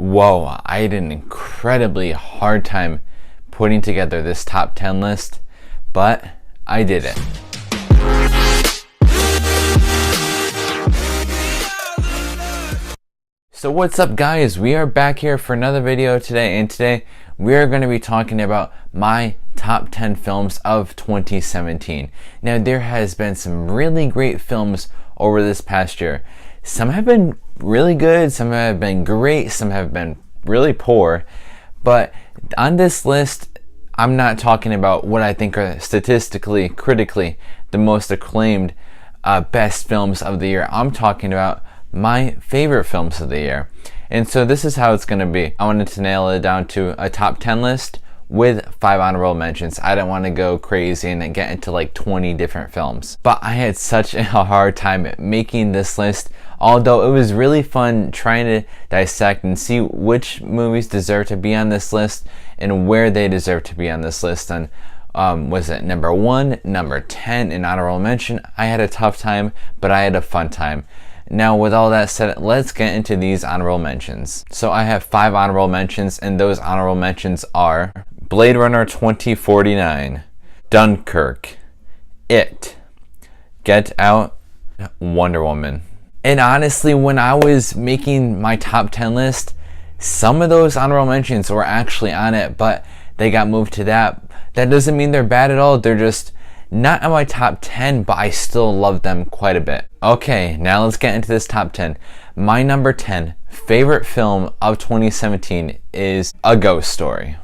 Whoa, I had an incredibly hard time putting together this top 10 list, but I did it. So what's up guys, we are back here for another video today, and today we are going to be talking about my top 10 films of 2017. Now there has been some really great films over this past year. Some have been really good, some have been great, some have been really poor, but on this list I'm not talking about what I think are statistically, critically the most acclaimed best films of the year. I'm talking about my favorite films of the year. And so this is how it's going to be. I wanted to nail it down to a top 10 list with 5 honorable mentions. I didn't want to go crazy and get into like 20 different films. But I had such a hard time making this list, although it was really fun trying to dissect and see which movies deserve to be on this list and where they deserve to be on this list. And was it number 1, number 10 in honorable mention? I had a tough time, but I had a fun time. Now with all that said, let's get into these honorable mentions. So I have 5 honorable mentions, and those honorable mentions are Blade Runner 2049, Dunkirk, It, Get Out, Wonder Woman. And honestly, when I was making my top 10 list, some of those honorable mentions were actually on it, but they got moved to that. That doesn't mean they're bad at all, they're just not on my top 10, but I still love them quite a bit. Okay, now let's get into this top 10. My number 10 favorite film of 2017 is A Ghost Story.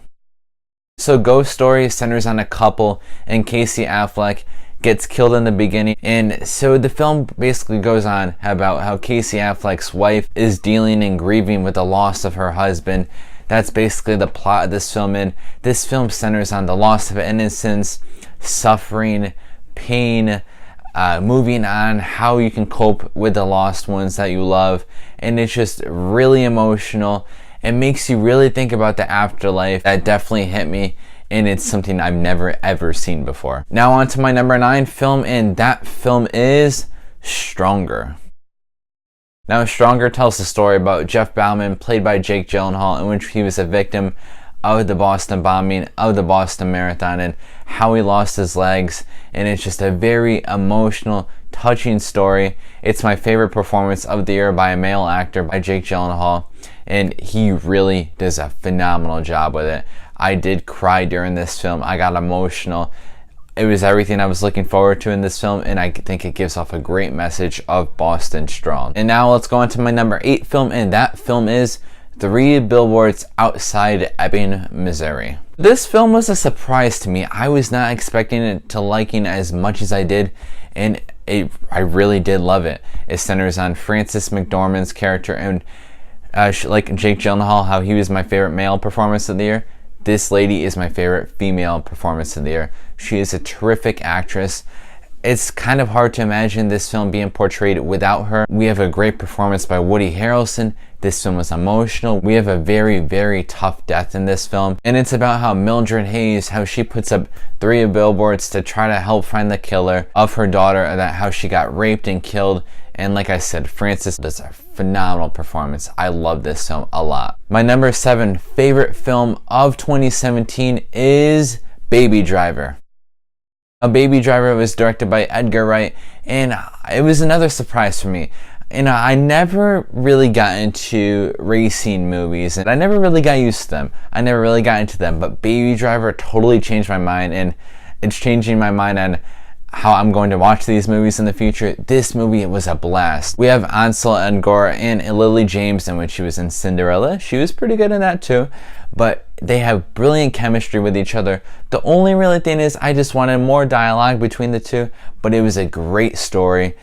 So Ghost Story centers on a couple, and Casey Affleck gets killed in the beginning. And so the film basically goes on about how Casey Affleck's wife is dealing and grieving with the loss of her husband. That's basically the plot of this film, and this film centers on the loss of innocence, suffering, pain, moving on, how you can cope with the lost ones that you love. And it's just really emotional. It makes you really think about the afterlife. That definitely hit me, and it's something I've never ever seen before. Now on to my number 9 film, and that film is Stronger. Now Stronger tells the story about Jeff Bauman, played by Jake Gyllenhaal, in which he was a victim of the Boston bombing, of the Boston Marathon, and how he lost his legs. And it's just a very emotional, touching story. It's my favorite performance of the year by a male actor, by Jake Gyllenhaal, and he really does a phenomenal job with it. I did cry during this film. I got emotional. It was everything I was looking forward to in this film, and I think it gives off a great message of Boston Strong. And now let's go on to my number 8 film, and that film is 3 Billboards Outside Ebbing, Missouri. This film was a surprise to me. I was not expecting it to liking as much as I did, and I really did love it. It centers on Frances McDormand's character, and like Jake Gyllenhaal, how he was my favorite male performance of the year. This lady is my favorite female performance of the year. She is a terrific actress. It's kind of hard to imagine this film being portrayed without her. We have a great performance by Woody Harrelson. This film was emotional. We have a very, very tough death in this film. And it's about how Mildred Hayes, how she puts up 3 billboards to try to help find the killer of her daughter, that how she got raped and killed. And like I said, Frances does a phenomenal performance. I love this film a lot. My number 7 favorite film of 2017 is Baby Driver. Baby Driver was directed by Edgar Wright, and it was another surprise for me. I never really got into racing movies, and I never really got used to them. I never really got into them, but Baby Driver totally changed my mind, and it's changing my mind on how I'm going to watch these movies in the future. This movie was a blast. We have Ansel Elgort and Lily James, in which she was in Cinderella. She was pretty good in that too, but they have brilliant chemistry with each other. The only really thing is I just wanted more dialogue between the two, but it was a great story,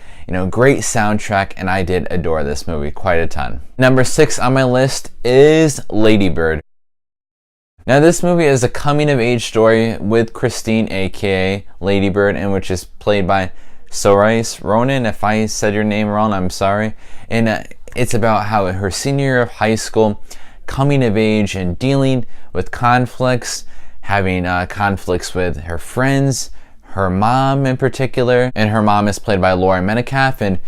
great soundtrack, and I did adore this movie quite a ton. Number 6 on my list is Lady Bird. Now this movie is a coming-of-age story with Christine, aka Lady Bird, and which is played by Saoirse Ronan. If I said your name wrong, I'm sorry. And it's about how her senior year of high school, coming of age and dealing with conflicts, having conflicts with her friends, her mom in particular, and her mom is played by Lauren Metcalf. And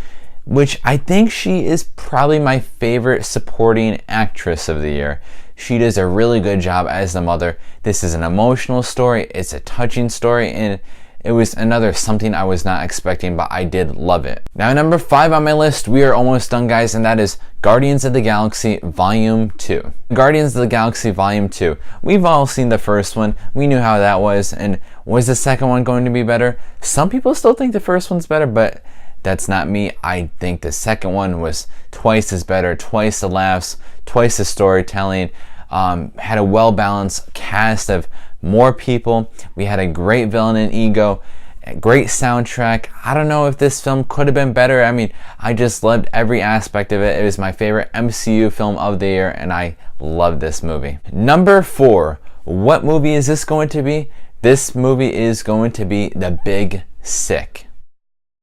which I think she is probably my favorite supporting actress of the year. She does a really good job as the mother. This is an emotional story, it's a touching story, and it was another something I was not expecting, but I did love it. Now, number 5 on my list, we are almost done, guys, and that is Guardians of the Galaxy Volume 2. Guardians of the Galaxy Volume 2. We've all seen the first one. We knew how that was, and was the second one going to be better? Some people still think the first one's better, but that's not me. I think the second one was twice as better, twice the laughs, twice the storytelling, had a well-balanced cast of more people. We had a great villain in Ego, a great soundtrack. I don't know if this film could have been better. I mean, I just loved every aspect of it. It was my favorite MCU film of the year, and I love this movie. Number 4, what movie is this going to be? This movie is going to be The Big Sick.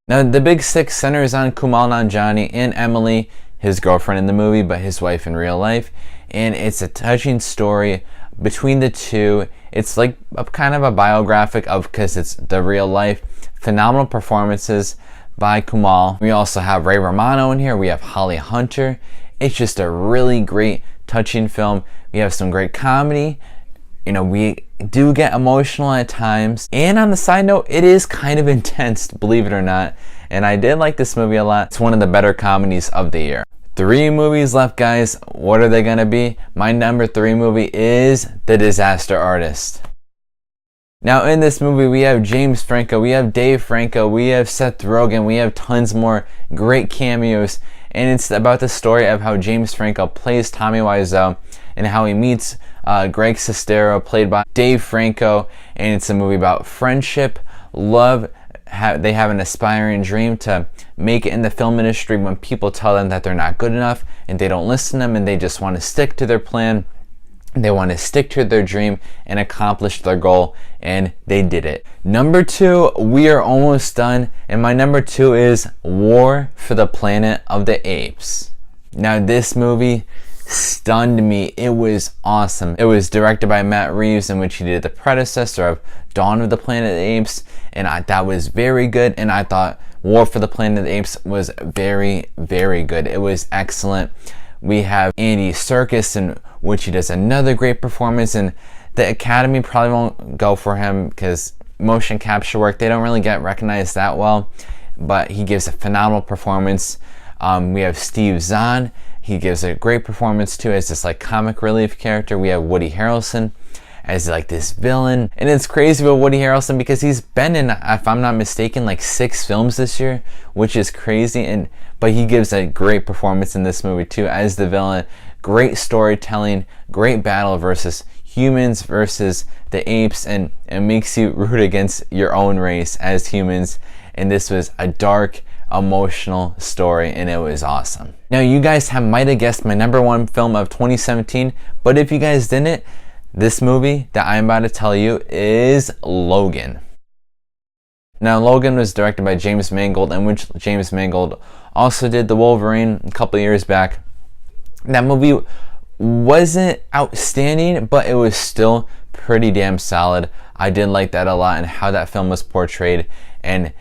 Now, The Big Sick centers on Kumail Nanjiani and Emily, his girlfriend in the movie, but his wife in real life. And it's a touching story between the two. It's like a kind of a biographic of, because it's the real life. Phenomenal performances by Kumail. We also have Ray Romano in here. We have Holly Hunter. It's just a really great, touching film. We have some great comedy. You know, we do get emotional at times. And on the side note, it is kind of intense, believe it or not. And I did like this movie a lot. It's one of the better comedies of the year. 3 movies left, guys. What are they gonna be? My number 3 movie is The Disaster Artist. Now, in this movie, we have James Franco, we have Dave Franco, we have Seth Rogen, we have tons more great cameos. And it's about the story of how James Franco plays Tommy Wiseau and how he meets Greg Sestero, played by Dave Franco. And it's a movie about friendship, love. They have an aspiring dream to make it in the film industry when people tell them that they're not good enough and they don't listen to them, and they just want to stick to their plan. They want to stick to their dream and accomplish their goal, and they did it. Number 2, we are almost done, and my number 2 is War for the Planet of the Apes. Now, this movie stunned me. It was awesome. It was directed by Matt Reeves, in which he did the predecessor of Dawn of the Planet of the Apes, and that was very good. And I thought War for the Planet of the Apes was very, very good. It was excellent. We have Andy Serkis, in which he does another great performance, and the Academy probably won't go for him because motion capture work, they don't really get recognized that well, but he gives a phenomenal performance. We have Steve Zahn. He gives a great performance too as this like comic relief character. We have Woody Harrelson as like this villain, and it's crazy with Woody Harrelson because he's been in, if I'm not mistaken, like 6 films this year, which is crazy. But he gives a great performance in this movie too as the villain. Great storytelling, great battle versus humans versus the apes, and it makes you root against your own race as humans. And this was a dark, emotional story, and it was awesome. Now, you guys might have guessed my number 1 film of 2017, but if you guys didn't, this movie that I'm about to tell you is Logan. Now, Logan was directed by James Mangold, in which James Mangold also did The Wolverine a couple years back. That movie wasn't outstanding, but it was still pretty damn solid. I did like that a lot and how that film was portrayed, and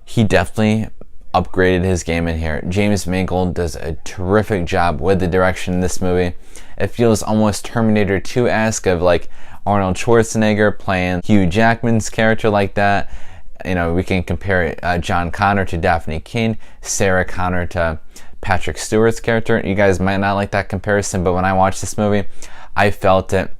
he definitely upgraded his game in here. James Mangold does a terrific job with the direction in this movie. It feels almost Terminator 2-esque, of like Arnold Schwarzenegger playing Hugh Jackman's character like that. You know, we can compare John Connor to Daphne King, Sarah Connor to Patrick Stewart's character. You guys might not like that comparison, but when I watched this movie, I felt it.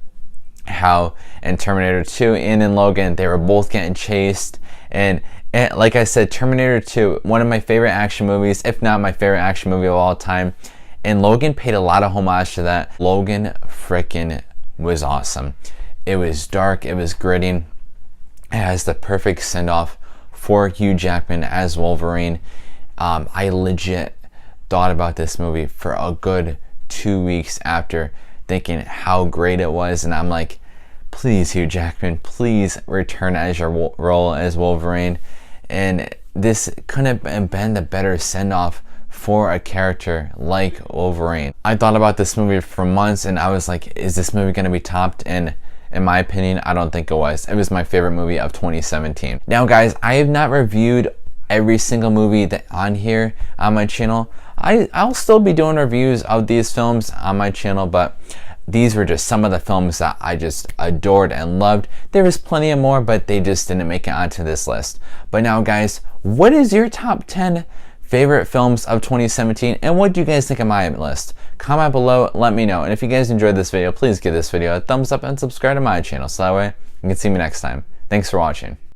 How in Terminator 2 and in Logan, they were both getting chased. And like I said, Terminator 2, one of my favorite action movies, if not my favorite action movie of all time. And Logan paid a lot of homage to that. Logan frickin' was awesome. It was dark, it was gritty. It has the perfect send-off for Hugh Jackman as Wolverine. I legit thought about this movie for a good 2 weeks after, thinking how great it was, and I'm like, please, Hugh Jackman, please return as your role as Wolverine. And this couldn't have been the better send-off for a character like Wolverine. I thought about this movie for months, and I was like, is this movie going to be topped? And in my opinion, I don't think it was. It was my favorite movie of 2017. Now, guys, I have not reviewed every single movie that on here on my channel. I'll still be doing reviews of these films on my channel, but these were just some of the films that I just adored and loved. There was plenty of more, but they just didn't make it onto this list. But now, guys, what is your top 10 favorite films of 2017, and what do you guys think of my list? Comment below, let me know. And if you guys enjoyed this video, please give this video a thumbs up and subscribe to my channel so that way you can see me next time. Thanks for watching.